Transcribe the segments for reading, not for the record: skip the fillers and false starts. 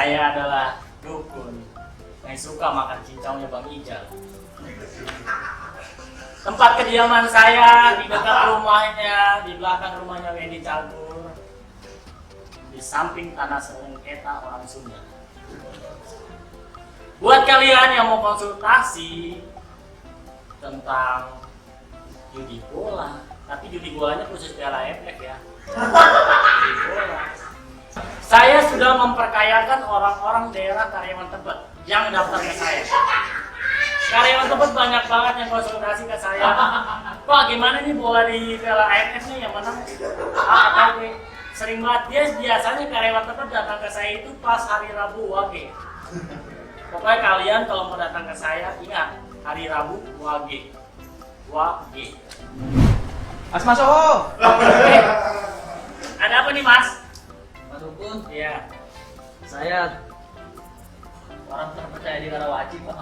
saya adalah dukun yang suka makan cincongnya Bang Ijal. Tempat kediaman saya di dekat rumahnya, di belakang rumahnya Wendy Cagur, di samping tanah sengketa orang Sunda. Buat kalian yang mau konsultasi tentang judi bola, tapi judi bolanya khusus Piala Efek ya. Judi bola. Saya sudah memperkayakan orang-orang daerah Karyawan Tebet yang daftar ke saya. Karyawan Tebet banyak banget yang konsultasi ke saya. Pak, gimana nih bola di Piala AFF nih yang menang? Oke. Sering banget dia biasanya Karyawan Tebet datang ke saya itu pas hari Rabu Wage. Pokoknya kalian kalau mau datang ke saya ingat hari Rabu Wage. Wage. Mas Masoho. Ada apa nih Mas? Pak Dukun, Iya. saya orang terpercaya di Karawaci, Pak.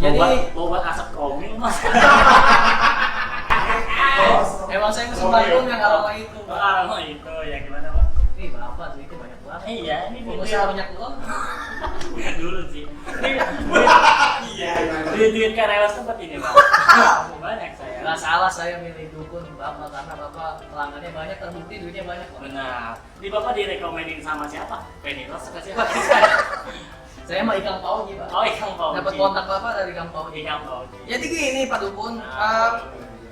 Jadi buat asap komil Mas. emang saya musim Bandung yang aroma itu, Pak. Oh itu ya gimana Mas? Ih, Bapak duitnya banyak banget. Iya, ini Pengusaha banyak uang. dulu sih. Iya. Duit karyawan tempat ini Pak. Banyak saya. Gak salah saya milih dukun Bapak karena Bapak pelanggannya banyak, terbukti duitnya banyak, Pak. Benar. Di Bapak direkomendin sama siapa? Penny Rose ke siapa? Saya mah Ikang Pauji, Pak. Oh, Ikang Pauji. Dapat kontak Bapak dari Ikang Pauji. Ikang Pauji. Jadi gini, Pak Dukun,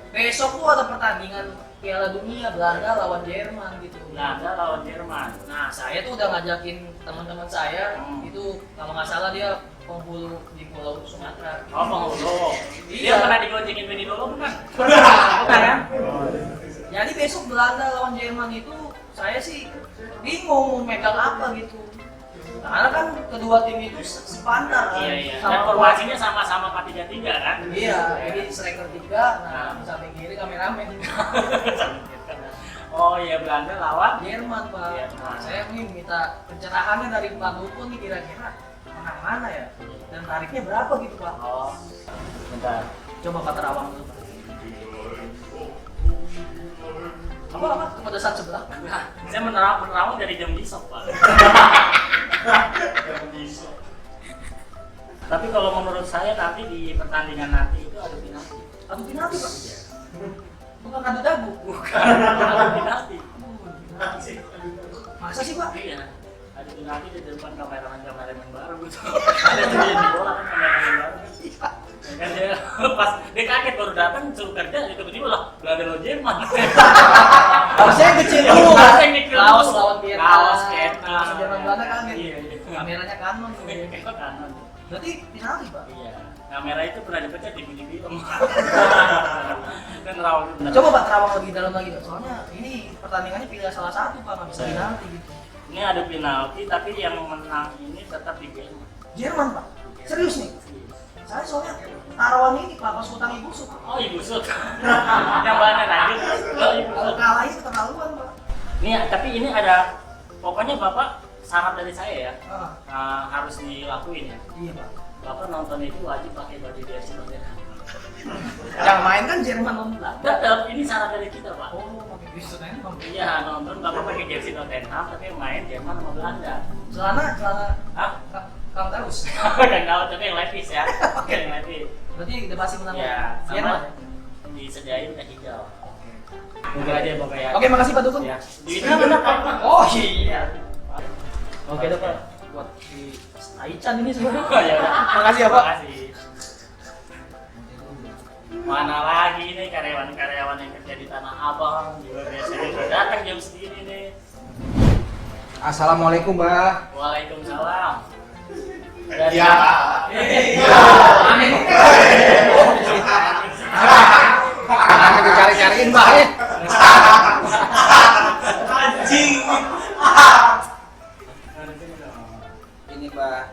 besok tuh ada pertandingan Piala Dunia Belanda lawan Jerman gitu. Belanda lawan Jerman. Nah, saya tuh udah ngajakin teman-teman saya itu kalau nggak salah dia penghulu di Pulau Sumatera. Oh, penghulu. Iya. Dia pernah digoncengin Penny dulu bukan? Bukan ya? Jadi besok Belanda lawan Jerman itu saya sih bingung mau megang apa gitu. Karena kan kedua tim itu sepantar kan. Iya. Dan formasinya sama-sama 4-3-3 kan? Iya, jadi striker 3, nah di samping kiri kameramen. Oh iya, Belanda lawan Jerman, Pak. Jerman. Nah, saya nih minta pencerahannya dari Pak Dukun nih kira-kira menang mana ya? Dan tarifnya berapa gitu, Pak? Oh, bentar. Coba Pak terawang dulu, Pak. Apa? Kepedesan sebelah. Nah, saya menerawang dari jam besok Pak. Tapi kalau menurut saya nanti di pertandingan nanti itu adu penalti. Adu penalti, Pak. Bukan adu dagu. Bukan adu penalti. Masa sih, Pak? Iya. Adu penalti di depan kameramen baru gitu. Ada tuh dia di bola kan kameramen baru. Kan dia pas dia kaget baru datang suruh kerja tiba-tiba lah Belanda lawan Jerman. Harusnya yang kecil dulu, Pak. Harusnya yang kecil Laos dulu. lawan Vietnam. Laos Vietnam. Laos Jerman Belanda kaget. Iya. Kameranya kanon. Kayak kanan. Berarti penalti, Pak. Iya, kamera itu pernah dipecat di bunyi film. Dan rawang. Coba Pak terawang lebih dalam lagi, Pak. Soalnya ini pertandingannya pilih salah satu, Pak, nggak bisa penalti gitu. Ini ada penalti, tapi yang menang ini tetap di Jerman. Jerman, Pak. Serius nih. Saya soalnya taruhan ini Pak pas utang Ibu Suk. Oh, Ibu Suk. Yang mana lanjut? Oh, Ibu Kalau Suk. kalah itu keterlaluan, Pak. Nih, tapi ini ada pokoknya Bapak syarat dari saya ya. Ah, Harus dilakuin ya. iya, Pak. Bapak nonton itu wajib pakai baju jersey Tottenham. Yang main kan Jerman non Belanda. Tetap ini syarat dari kita, Pak. Oh, pakai jersey Tottenham. Iya, nonton Bapak pakai jersey Tottenham tapi main Jerman sama Belanda. Celana Hah? Kang terus. Kan tahu tapi yang levis ya. Oke, yang levis. Berarti udah pasti menang. Ya, Jerman. sama disediain udah hijau. Udah aja pokoknya. Oke, makasih Pak Dukun. Ya. Duitnya benar Pak. Oh iya. Oke, deh, Pak. Buat di Taichan ini sebenarnya. Oh, ya udah. Makasih ya, Pak. Makasih. Mana lagi nih karyawan-karyawan yang kerja di Tanah Abang juga biasanya udah datang jam segini nih. Assalamualaikum, Mbak. Waalaikumsalam. Dari Ya. Nanti dicari-cariin, Mbak. Anjing. Ini, Mbak.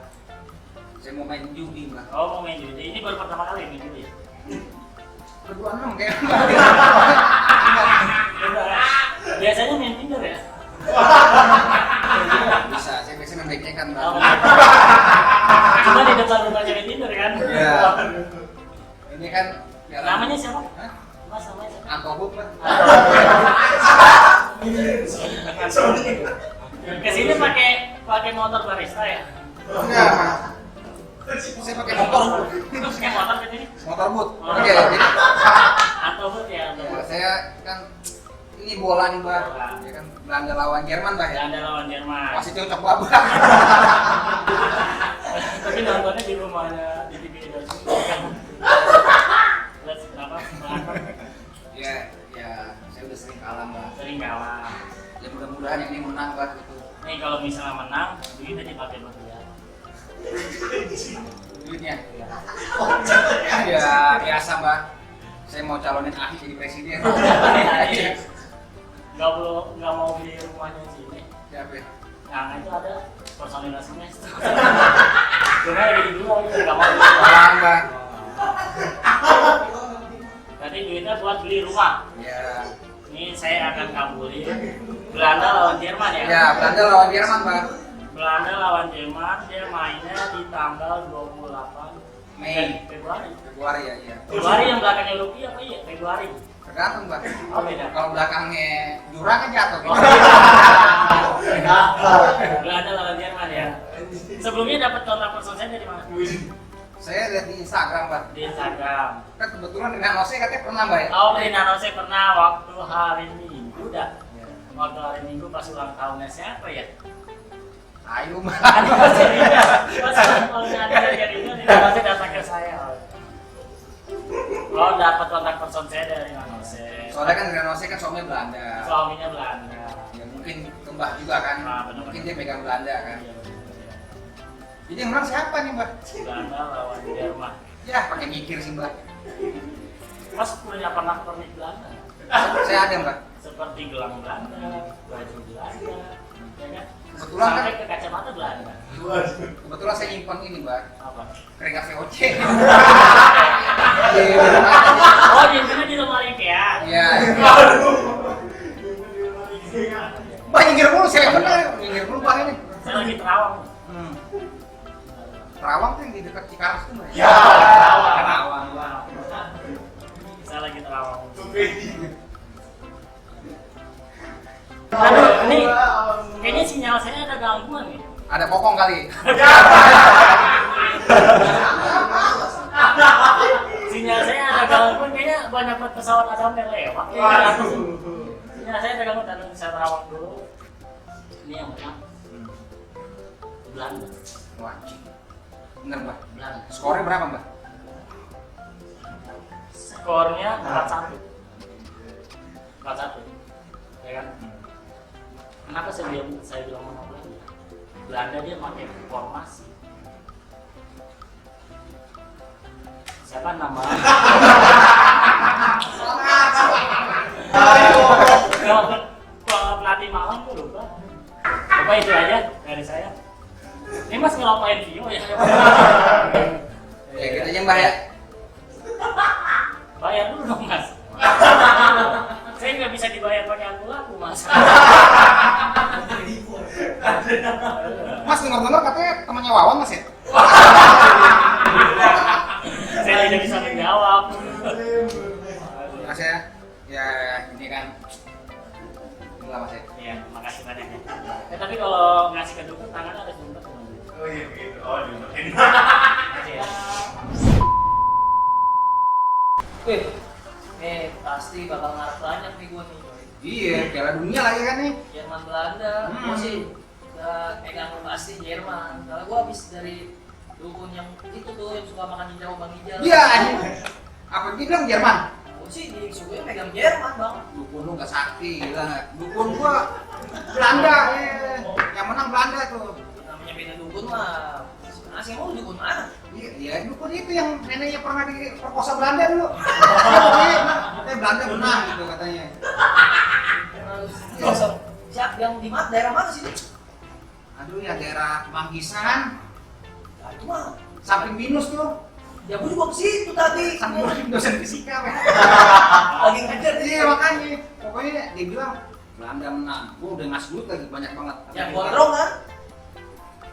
Saya mau main judi, Mbak. Oh, mau main judi. Ini baru pertama kali main judi. Berdua enam kayak. Biasanya main Tinder ya? Bisa, saya biasanya main blackjack kan, Mbak. Oh, cuma di depan rumah cewek Tinder kan? Iya. Ini kan Namanya siapa? Hah? Mas namanya siapa? Angkobuk, Mbak. Kesini pakai motor barista ya? Enggak. Saya pakai motor. Pakai motor ke sini? Motor boot. Oh. Iya, jadi Atau buat ya? ya, saya kan ini bola nih, Mbak. Bola. Ya kan Belanda lawan Jerman, Mbak ya. Belanda lawan Jerman. Masih cocok banget. Tapi nontonnya di rumahnya di TV Indonesia. Lihat kenapa? Ya, saya udah sering kalah, Mbak. Sering kalah. Ya mudah-mudahan yang ini menang, Mbak gitu. Nih kalau misalnya menang, duitnya dipakai buat dia. Duitnya. Ya biasa, Mbak. Saya mau calonin Ahli jadi presiden. Nggak mau beli rumahnya sini. Siapa? Ya? Yang itu ada personil semester. Cuma lagi dulu nggak mau beli. Orang, Mbak. Berarti duitnya buat beli rumah. Ya. Ini saya akan kabulin. Belanda lawan Jerman ya? Ya, Belanda lawan Jerman, Mbak. Belanda lawan Jerman, dia mainnya di tanggal 28 Mei. Februari. Februari ya, iya. Februari yang belakangnya Lucky apa iya? Februari. Tergantung, Mbak. Oh beda. Kalau belakangnya jurang kan jatuh. Oh. Belanda lawan Jerman ya. Sebelumnya dapat kontak person saya dari mana? Saya lihat di Instagram, Mbak. Di Instagram. Kan kebetulan dengan Nose katanya pernah, Mbak ya. Oh, di Nanose pernah waktu hari Minggu dah. Waktu hari Minggu pas ulang tahunnya siapa ya? Ayo, Mbak. Masih Rina. Pas kalau ada dari itu, di Nanose datang ke saya. Oh, dapat kontak person saya dari Nanose. Soalnya kan dengan Nose kan suaminya Belanda. Suaminya Belanda. Ya mungkin kembah juga kan. Ah, benar. Mungkin dia pegang Belanda kan. Iya, betul. Jadi yang menang siapa nih, Mbak? Belanda lawan Jerman. Ya, pakai mikir sih, Mbak. Mas punya pernah pernik Belanda? Saya ada, Mbak. Seperti gelang Belanda, baju Belanda, ya kan? Kebetulan kan- Sampai ke kacamata Belanda. Kebetulan saya nyimpan ini, Mbak. Apa? Keringat VOC. Oh, di sini di lemari ya? Iya. Mbak nyinggir mulu, saya bener. Nyinggir mulu, Mbak ini. Saya lagi terawang. Terawang tuh yang di dekat Cikaras tuh, Mbak. Ya, Terawang. Saya lagi terawang. Aduh, ini kayaknya sinyal saya ada gangguan nih. Ada kokong kali. Sinyal saya ada gangguan, kayaknya banyak banget pesawat Adam yang lewat. Sinyal saya ada gangguan, dan saya terawang dulu. Ini yang menang. Belanda. Wah, cik. Bener, Mbak. Belanda. Skornya berapa, Mbak? Skornya 4-1. 4-1. Ya kan? Kenapa saya bilang menang Belanda? Belanda dia pakai formasi. Siapa nama? Kalau pelatih malam tuh lupa. Lupa itu aja dari saya. Ini Mas ngelopain Vio ya? Ya gitu aja, Mbak ya. Bayar dulu dong Mas. Saya nggak bisa dibayar pakai aku Mas. Mas dengar-dengar katanya temannya Wawan, Mas ya? Saya tidak bisa menjawab. Mas ya. Ya, ini kan. Inilah, Mas ya. Iya, makasih banyak ya. Tapi kalau ngasih ke dukun tangan ada sumpah teman. Oh iya begitu. Oh diumpet. Makasih ya. Pasti bakal ngarep banyak nih gua nih. Iya, Piala Dunia lagi kan nih. Jerman Belanda, gua sih pegang pasti Jerman. Karena gua habis dari dukun yang itu tuh yang suka makan hijau bang hijau. Iya, anjing. Apa dia bilang Jerman? Gua sih disuguhnya pegang Jerman bang. Dukun lu gak sakti, gila nggak? Dukun gua Belanda, yang menang Belanda tuh. Namanya beda dukun mah. Asing mau dukun mana? Iya, iya, dukun itu yang neneknya pernah diperkosa Belanda dulu. Iya, pokoknya Belanda menang gitu katanya. Siap yang di mana? Daerah mana sih? Aduh ya daerah Manggisan, Nah, itu mah. samping binus tuh. Ya gua juga ke situ tadi. Samping dosen fisika, men. Lagi ngejar dia. Iya makanya, pokoknya dia bilang Belanda menang. Gua udah ngasih duit lagi banyak banget. Yang gondrong kan?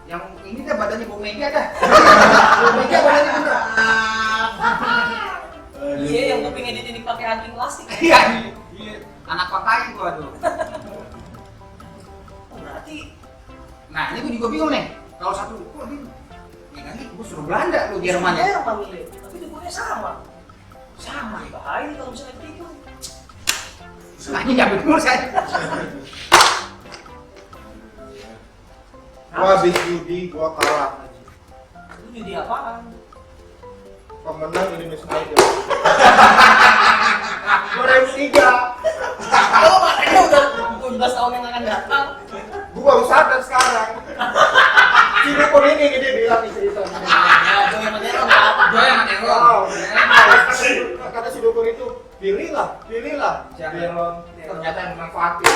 Yang ini dah badannya Bu Mega dah. Bu Mega badannya bener. Iya, yang kupingnya dititik pakai anting plastik. Iya, iya. Anak pakai gua tuh. Oh, berarti Nah ini gue juga bingung nih. Kalau satu, kok bingung? Ya kan gue suruh Belanda lu Jerman ya. Jerman milih, tapi dukunnya sama. Sama, bahaya nih kalau misalnya begitu. Makanya nggak betul saya. Gua habis judi, gua kalah. Lu jadi apaan? Pemenang Indonesia Idol. 2003. Kalau makanya udah 12 tahun yang akan datang. Gua baru sadar sekarang. Si dukun ini dia bilang nih ceritanya. Ya, Joy yang Maderon kan? Gue yang ada Wow. Kata si dukun itu, pilihlah. Siapa? Deron. Ternyata yang manfaatin.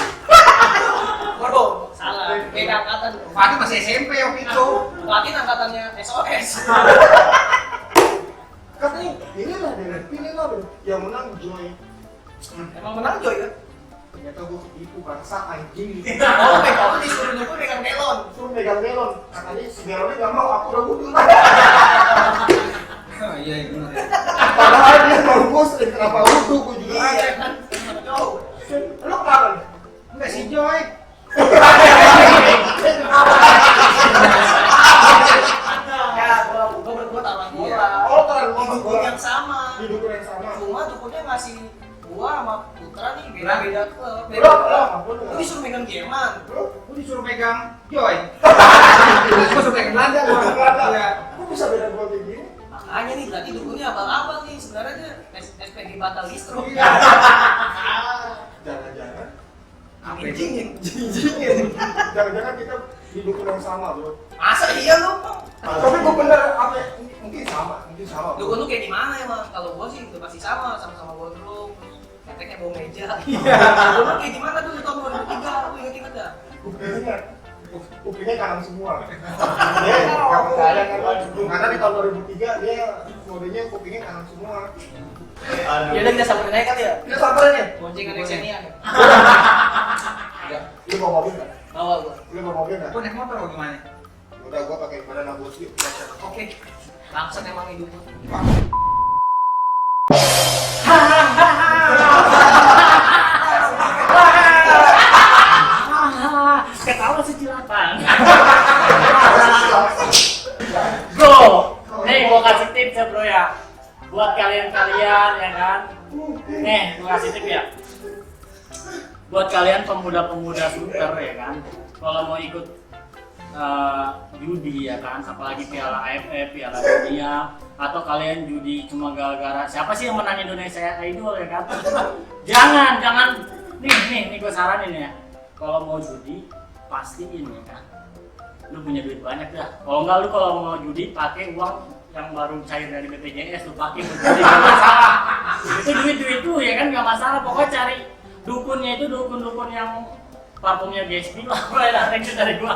Waduh, salah. Beda angkatan. Fatih masih SMP waktu itu. Fatin angkatannya SOS. Katanya, pilihlah Deron. Deron. Yang menang Joy. Emang menang Joy kan? Ternyata gua ketipu bangsa anjing. Oh, kamu disuruh dukun pegang melon. Suruh megang melon. Katanya si Deronnya nggak mau, aku udah wudhu. Oh iya benar. Padahal dia baru muslim, kenapa wudhu? Gua juga Iya aneh. kan? Jauh. Lu kenapa nih? Enggak si Joy. Ya, gua berdua taruhan bola. Oh, terang Di ngomong dukun yang sama. di dukun yang sama. Cuma dukunnya ngasih gua sama Putra nih beda-beda klub. Lu disuruh megang Jerman. Gue disuruh megang Joy. Gue suruh megang Belanda. Iya. Kok bisa beda dua kayak gini? Makanya nih berarti dukunnya abang-abang nih sebenarnya dia SPG Batal Distro. Jangan-jangan Jinjingin. jangan-jangan kita di dukun yang sama, bro. Masa iya lu? Tapi gua bener apa ya? Mungkin sama, bro. Dukun lu kayak gimana emang? Kalau gua sih udah pasti sama-sama gondrong. Keteknya bawa meja. Dukun lu kayak gimana tuh di tahun 2003? Lu inget-inget dah? Kupingnya kanan semua. Dia kamu saya kan karena di tahun 2003 dia modenya kupingnya kanan semua. Ya udah kita samperin aja kali ya. Kita samperin ya? Boncengan Xenia. Ya, lu bawa mobil nggak? Bawa gua. Lu bawa mobil nggak? Gue naik motor atau gimana? Udah gua pakai banana bos yuk. Oke. Bangsat emang hidup gua. Ketawa secilatan. Bro, nih gua kasih tips ya bro ya. Buat kalian-kalian ya kan. Nih, gua kasih tips ya. Buat kalian pemuda-pemuda super ya kan. Kalau mau ikut judi ya kan, apalagi Piala AFF, Piala Dunia, atau kalian judi cuma gara-gara siapa sih yang menang Indonesia Idol ya kan? Jangan. Nih gue saranin ya. Kalau mau judi, pastiin ya kan. Lu punya duit banyak dah. Kalau enggak lu kalau mau judi pakai uang yang baru cair dari BPJS lu pakai buat judi nggak masalah. Itu duit tuh ya kan nggak masalah. Pokoknya cari dukunnya itu dukun yang parfumnya GSP lah. Mulai dari gua.